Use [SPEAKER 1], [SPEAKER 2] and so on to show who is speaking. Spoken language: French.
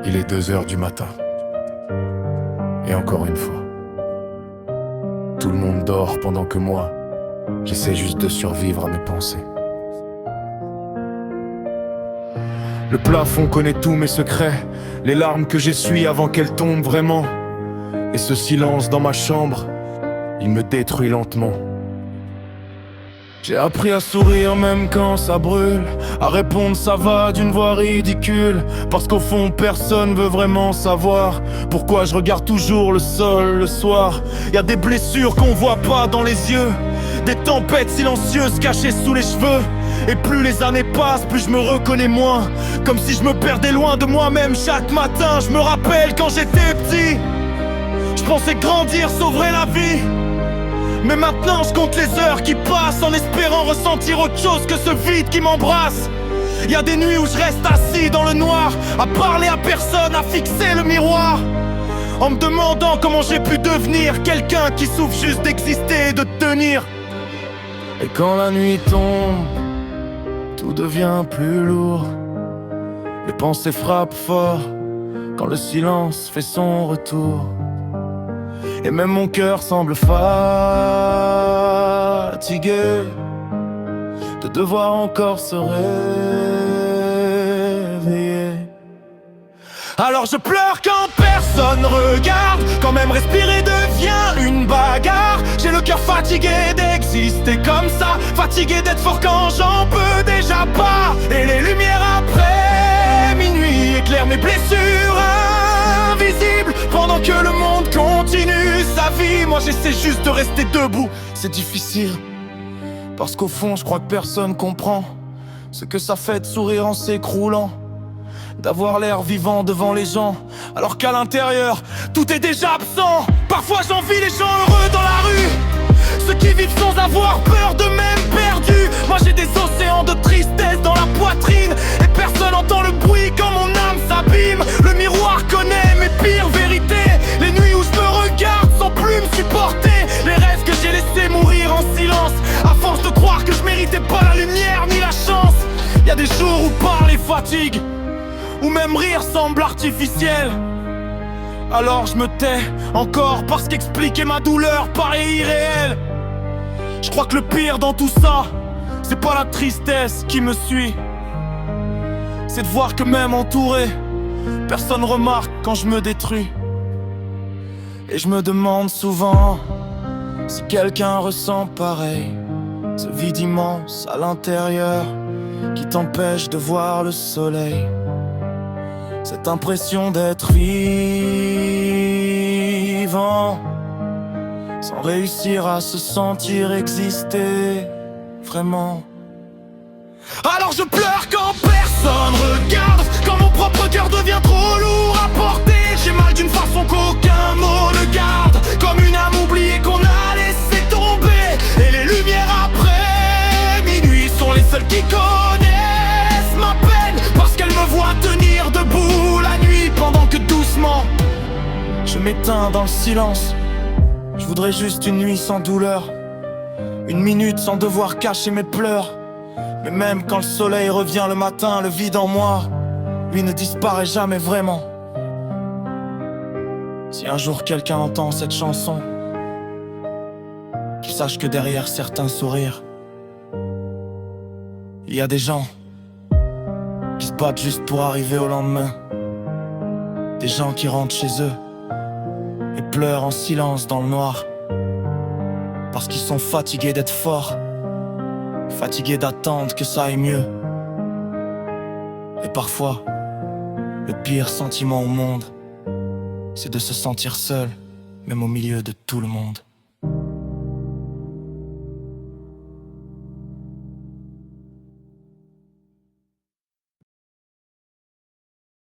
[SPEAKER 1] Il est 2 heures du matin. Et encore une fois, tout le monde dort pendant que moi, j'essaie juste de survivre à mes pensées. Le plafond connaît tous mes secrets, les larmes que j'essuie avant qu'elles tombent vraiment. Et ce silence dans ma chambre, il me détruit lentement. J'ai appris à sourire même quand ça brûle, à répondre ça va d'une voix ridicule. Parce qu'au fond personne veut vraiment savoir pourquoi je regarde toujours le sol le soir. Y a des blessures qu'on voit pas dans les yeux, des tempêtes silencieuses cachées sous les cheveux. Et plus les années passent, plus je me reconnais moins, comme si je me perdais loin de moi-même chaque matin. Je me rappelle quand j'étais petit, je pensais que grandir sauverait la vie. Mais maintenant je compte les heures qui passent en espérant ressentir autre chose que ce vide qui m'embrasse. Y a des nuits où je reste assis dans le noir, à parler à personne, à fixer le miroir, en me demandant comment j'ai pu devenir quelqu'un qui souffre juste d'exister et de tenir. Et quand la nuit tombe, tout devient plus lourd. Les pensées frappent fort quand le silence fait son retour. Et même mon cœur semble fatigué de devoir encore se réveiller. Alors je pleure quand personne regarde, quand même respirer devient une bagarre. J'ai le cœur fatigué d'exister comme ça, fatigué d'être fort quand j'en peux déjà pas. Et les lumières après minuit éclairent mes blessures invisibles, pendant que le monde continue sa vie. Moi j'essaie juste de rester debout, c'est difficile, parce qu'au fond je crois que personne comprend ce que ça fait de sourire en s'écroulant, d'avoir l'air vivant devant les gens, alors qu'à l'intérieur, tout est déjà absent. Parfois j'envie les gens heureux dans la rue, ceux qui vivent sans avoir peur d'eux-mêmes perdus. Moi j'ai des océans de tristesse dans la poitrine, et personne n'entend le bruit quand mon âme s'abîme. Le miroir connaît mes pires vérités, les nuits où je me regarde sans plus me supporter, les rêves que j'ai laissés mourir en silence, à force de croire que je méritais pas la lumière ni la chance. Y a des jours où parler fatigue, ou même rire semble artificiel. Alors je me tais encore parce qu'expliquer ma douleur paraît irréel. Je crois que le pire dans tout ça, c'est pas la tristesse qui me suit, c'est de voir que même entouré, personne remarque quand je me détruis. Et je me demande souvent si quelqu'un ressent pareil, ce vide immense à l'intérieur qui t'empêche de voir le soleil. Cette impression d'être vivant sans réussir à se sentir exister vraiment. Alors je pleure quand personne regarde, quand mon propre cœur devient trop lourd à porter. J'ai mal d'une façon qu'aucun mot ne garde, comme une âme oubliée qu'on a laissé tomber. Et les lumières après minuit sont les seules qui connaissent ma peine, parce qu'elles me voient tenir debout la nuit, pendant que doucement je m'éteins dans le silence. Je voudrais juste une nuit sans douleur, une minute sans devoir cacher mes pleurs. Mais même quand le soleil revient le matin, le vide en moi, lui ne disparaît jamais vraiment. Si un jour quelqu'un entend cette chanson, qu'il sache que derrière certains sourires, il y a des gens qui se battent juste pour arriver au lendemain. Des gens qui rentrent chez eux et pleurent en silence dans le noir, parce qu'ils sont fatigués d'être forts, fatigués d'attendre que ça aille mieux. Et parfois, le pire sentiment au monde, c'est de se sentir seul, même au milieu de tout le monde.